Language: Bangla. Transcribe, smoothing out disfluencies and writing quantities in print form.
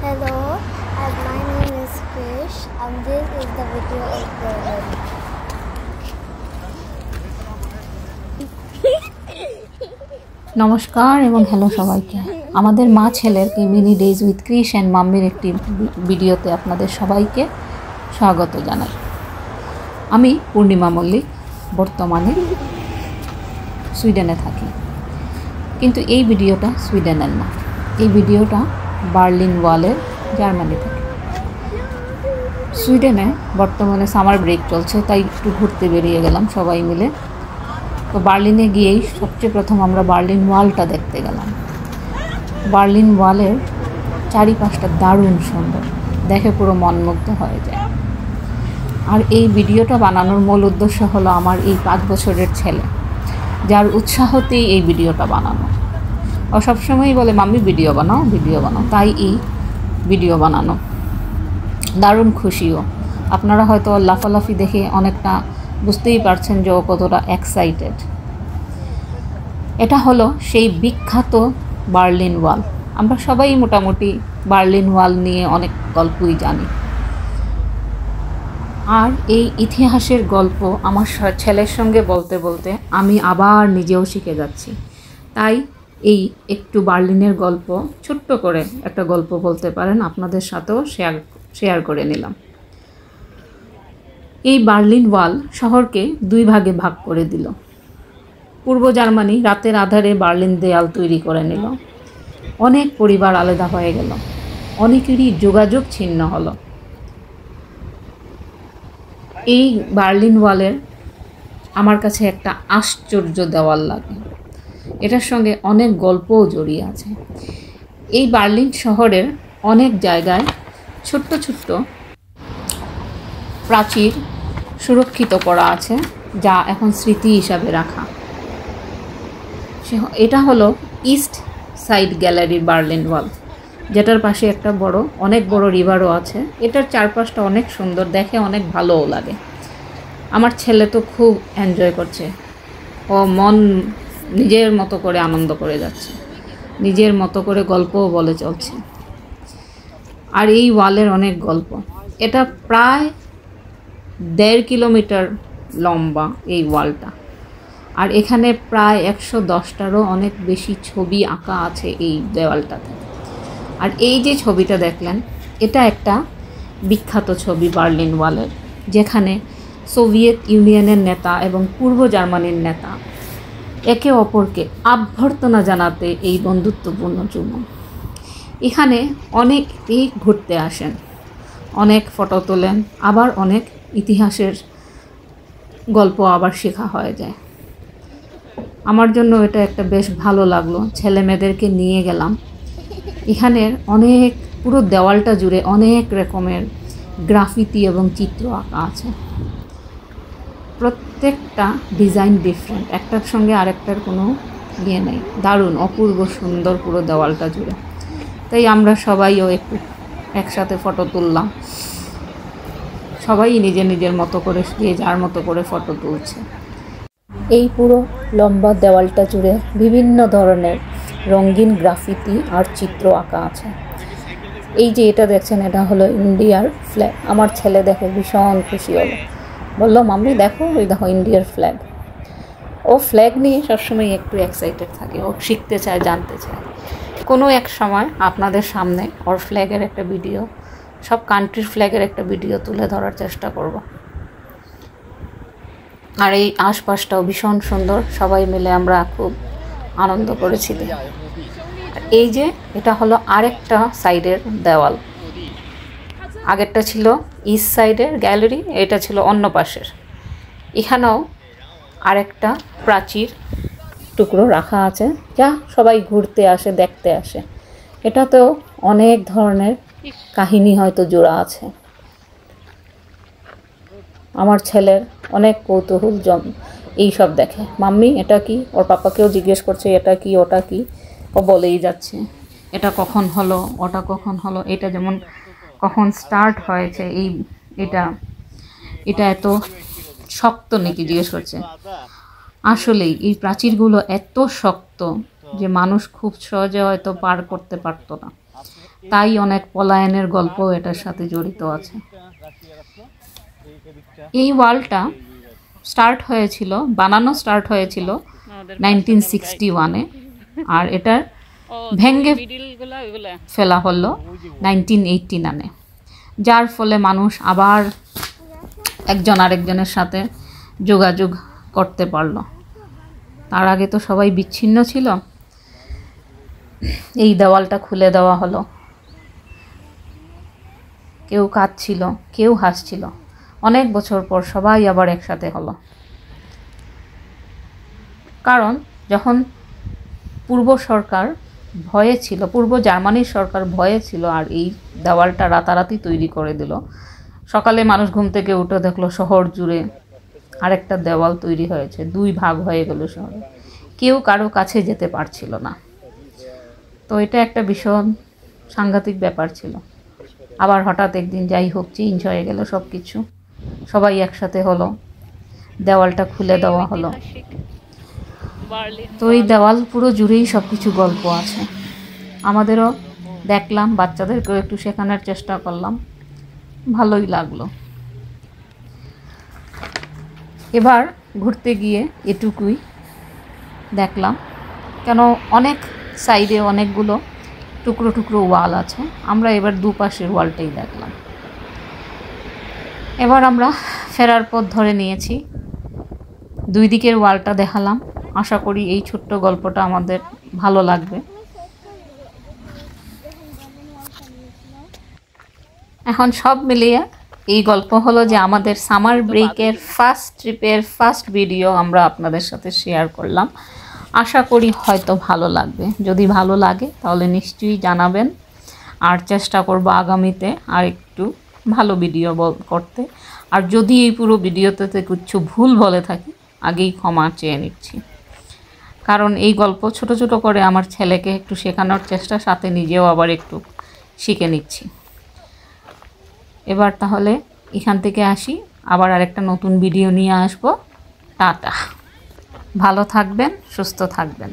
Hello, and my name is Krish, and this is the video of Berlin. নমস্কার এবং হ্যালো সবাইকে। আমাদের মা ছেলের mini days with Krish and মাম্মির একটি ভিডিওতে আপনাদের সবাইকে স্বাগত জানাই। আমি পূর্ণিমা মল্লিক, বর্তমানে সুইডেনে থাকি, কিন্তু এই ভিডিওটা সুইডেনের না, এই ভিডিওটা বার্লিন ওয়ালের, জার্মানি থেকে। সুইডেনে বর্তমানে সামার ব্রেক চলছে, তাই একটু ঘুরতে বেরিয়ে গেলাম সবাই মিলে। তো বার্লিনে গিয়েই সবচেয়ে প্রথম আমরা বার্লিন ওয়ালটা দেখতে গেলাম। বার্লিন ওয়ালের চারিপাশটা দারুণ সুন্দর, দেখে পুরো মনমুগ্ধ হয়ে যায়। আর এই ভিডিওটা বানানোর মূল উদ্দেশ্য হলো আমার এই 5 বছরের ছেলে, যার উৎসাহতেই এই ভিডিওটা বানানো। ও সবসময়ই বলে মাম্মি ভিডিও বানাও, তাই এই ভিডিও বানানো। দারুণ খুশিও। আপনারা হয়তো লাফালাফি দেখে অনেকটা বুঝতেই পারছেন যে ও কতটা এক্সাইটেড। এটা হলো সেই বিখ্যাত বার্লিন ওয়াল। আমরা সবাই মোটামুটি বার্লিন ওয়াল নিয়ে অনেক গল্পই জানি। আর এই ইতিহাসের গল্প আমার ছেলের সঙ্গে বলতে বলতে আমি আবার নিজেও শিখে যাচ্ছি। তাই এই একটু বার্লিনের গল্প, ছোট্ট করে একটা গল্প বলতে পারেন, আপনাদের সাথেও শেয়ার করে নিলাম। এই বার্লিন ওয়াল শহরকে 2 ভাগে ভাগ করে দিল। পূর্ব জার্মানি রাতের আধারে বার্লিন দেয়াল তৈরি করে নিল। অনেক পরিবার আলাদা হয়ে গেল, অনেকেরই যোগাযোগ ছিন্ন হলো। এই বার্লিন ওয়ালের আমার কাছে একটা আশ্চর্য দেওয়াল লাগে। এটার সঙ্গে অনেক গল্পও জড়িয়ে আছে। এই বার্লিন শহরের অনেক জায়গায় ছোট্ট ছোট্ট প্রাচীর সুরক্ষিত করা আছে, যা এখন স্মৃতি হিসাবে রাখা। এটা হলো ইস্ট সাইড গ্যালারির বার্লিন ওয়াল, যেটার পাশে একটা অনেক বড় রিভারও আছে। এটার চারপাশটা অনেক সুন্দর, দেখে অনেক ভালোও লাগে। আমার ছেলে তো খুব এনজয় করছে, ও নিজের মতো করে আনন্দ করে যাচ্ছে, নিজের মতো করে গল্পও বলে চলছে। আর এই ওয়ালের অনেক গল্প। এটা প্রায় 1.5 কিলোমিটার লম্বা এই ওয়ালটা। আর এখানে প্রায় 110টারও অনেক বেশি ছবি আঁকা আছে এই দেওয়ালটাতে। আর এই যে ছবিটা দেখলেন, এটা একটা বিখ্যাত ছবি বার্লিন ওয়ালের, যেখানে সোভিয়েত ইউনিয়নের নেতা এবং পূর্ব জার্মানির নেতা একে অপরকে অভ্যর্থনা জানাতে এই বন্ধুত্বপূর্ণ চুম্বন। এখানে অনেকেই ঘুরতে আসেন, অনেক ফটো তোলেন, আবার অনেক ইতিহাসের গল্প আবার শেখা হয়ে যায়। আমার জন্য এটা একটা বেশ ভালো লাগলো। ছেলে মেয়েদেরকে নিয়ে গেলাম। এখানের পুরো দেওয়ালটা জুড়ে অনেক রকমের গ্রাফিতি এবং চিত্র আঁকা আছে। প্রত্যেকটা ডিজাইন ডিফারেন্ট, একটার সঙ্গে আরেকটার কোনো ইয়ে নেই। দারুণ অপূর্ব সুন্দর পুরো দেওয়ালটা জুড়ে। তাই আমরা সবাইও একটু একসাথে ফটো তুললাম। সবাই নিজের নিজের মতো করে, যে যার মতো করে ফটো তুলছে। এই পুরো লম্বা দেওয়ালটা জুড়ে বিভিন্ন ধরনের রঙিন গ্রাফিতি আর চিত্র আঁকা আছে। এই যে এটা দেখছেন, এটা হলো ইন্ডিয়ার ফ্ল্যাগ। আমার ছেলে দেখে ভীষণ খুশি হলো, বললো মাম্মি দেখো, ওই দেখো ইন্ডিয়ার ফ্ল্যাগ। ও ফ্ল্যাগ নিয়ে সবসময় একটু এক্সাইটেড থাকে, ও শিখতে চায়, জানতে চায়। কোনো এক সময় আপনাদের সামনে ওর ফ্ল্যাগের একটা ভিডিও, সব কান্ট্রির ফ্ল্যাগের একটা ভিডিও তুলে ধরার চেষ্টা করব। আর এই আশপাশটাও ভীষণ সুন্দর, সবাই মিলে আমরা খুব আনন্দ করেছি। এই যে এটা হলো আরেকটা সাইডের দেওয়াল। আগেরটা ছিল ইস্ট সাইডের গ্যালারি, এটা ছিল অন্য পাশের। এখানেও আরেকটা প্রাচীর টুকরো রাখা আছে, যা সবাই ঘুরতে আসে, দেখতে আসে। এটাতেও অনেক ধরনের কাহিনী হয়তো জোড়া আছে। আমার ছেলের অনেক কৌতূহল এইসব দেখে। মাম্মি এটা কি? ওর পাপাকেও জিজ্ঞেস করছে এটা কি, ওটা কি। ও বলেই যাচ্ছে এটা কখন হলো, ওটা কখন হলো, এটা যেমন কখন স্টার্ট হয়েছে, এটা এত শক্ত নাকি জিজ্ঞেস করছে। আসলেই এই প্রাচীরগুলো এত শক্ত যে মানুষ খুব সহজে হয়তো পার করতে পারতো না। তাই অনেক পলায়নের গল্প এটার সাথে জড়িত আছে। এই ওয়ালটা বানানো স্টার্ট হয়েছিল 1961-এ, আর এটার ভেঙে ফেলা হলো 1989-এ, যার ফলে মানুষ আবার একজন আরেকজনের সাথে যোগাযোগ করতে পারলো। তার আগে তো সবাই বিচ্ছিন্ন ছিল। এই দেওয়ালটা খুলে দেওয়া হলো, কেউ কাঁদছিল, কেউ হাসছিল। অনেক বছর পর সবাই আবার একসাথে হলো। কারণ যখন পূর্ব জার্মানির সরকার ভয়ে ছিল, আর এই দেওয়ালটা রাতারাতি তৈরি করে দিল। সকালে মানুষ ঘুম থেকে উঠে দেখলো শহর জুড়ে আরেকটা দেওয়াল তৈরি হয়েছে, 2 ভাগ হয়ে গেল শহরে, কেউ কারো কাছে যেতে পারছিল না। তো এটা একটা ভীষণ সাংঘাতিক ব্যাপার ছিল। আবার হঠাৎ একদিন যাই হোক চেঞ্জ হয়ে গেল সব কিছু, সবাই একসাথে হলো, দেওয়ালটা খুলে দেওয়া হলো। তো এই দেওয়াল পুরো জুড়েই সব কিছু গল্প আছে। আমাদেরও দেখলাম, বাচ্চাদেরকেও একটু শেখানোর চেষ্টা করলাম, ভালোই লাগলো। এবার ঘুরতে গিয়ে এটুকুই দেখলাম, কেন অনেক সাইডে অনেকগুলো টুকরো টুকরো ওয়াল আছে। আমরা এবার দুপাশের ওয়ালটাই দেখলাম। এবার আমরা ফেরার পথ ধরে নিয়েছি, 2 দিকের ওয়ালটা দেখালাম। আশা করি এই ছোট্ট গল্পটা আমাদের ভালো লাগবে। এখন সব মিলিয়ে এই গল্প হলো যে আমাদের সামার ব্রেকের ফার্স্ট ট্রিপের ফার্স্ট ভিডিও আমরা আপনাদের সাথে শেয়ার করলাম। আশা করি হয়তো ভালো লাগবে। যদি ভালো লাগে তাহলে নিশ্চয়ই জানাবেন, আর চেষ্টা করব আগামীতে আর একটু ভালো ভিডিও করতে। আর যদি এই পুরো ভিডিওতে কিছু ভুল বলে থাকি আগেই ক্ষমা চেয়ে নিচ্ছি, কারণ এই গল্প ছোট ছোট করে আমার ছেলেকে একটু শেখানোর চেষ্টা, সাথে নিজেও আবার একটু শিখে নিচ্ছি। এবার তাহলে এখান থেকে আসি, আবার আরেকটা নতুন ভিডিও নিয়ে আসবো। টাটা, ভালো থাকবেন, সুস্থ থাকবেন।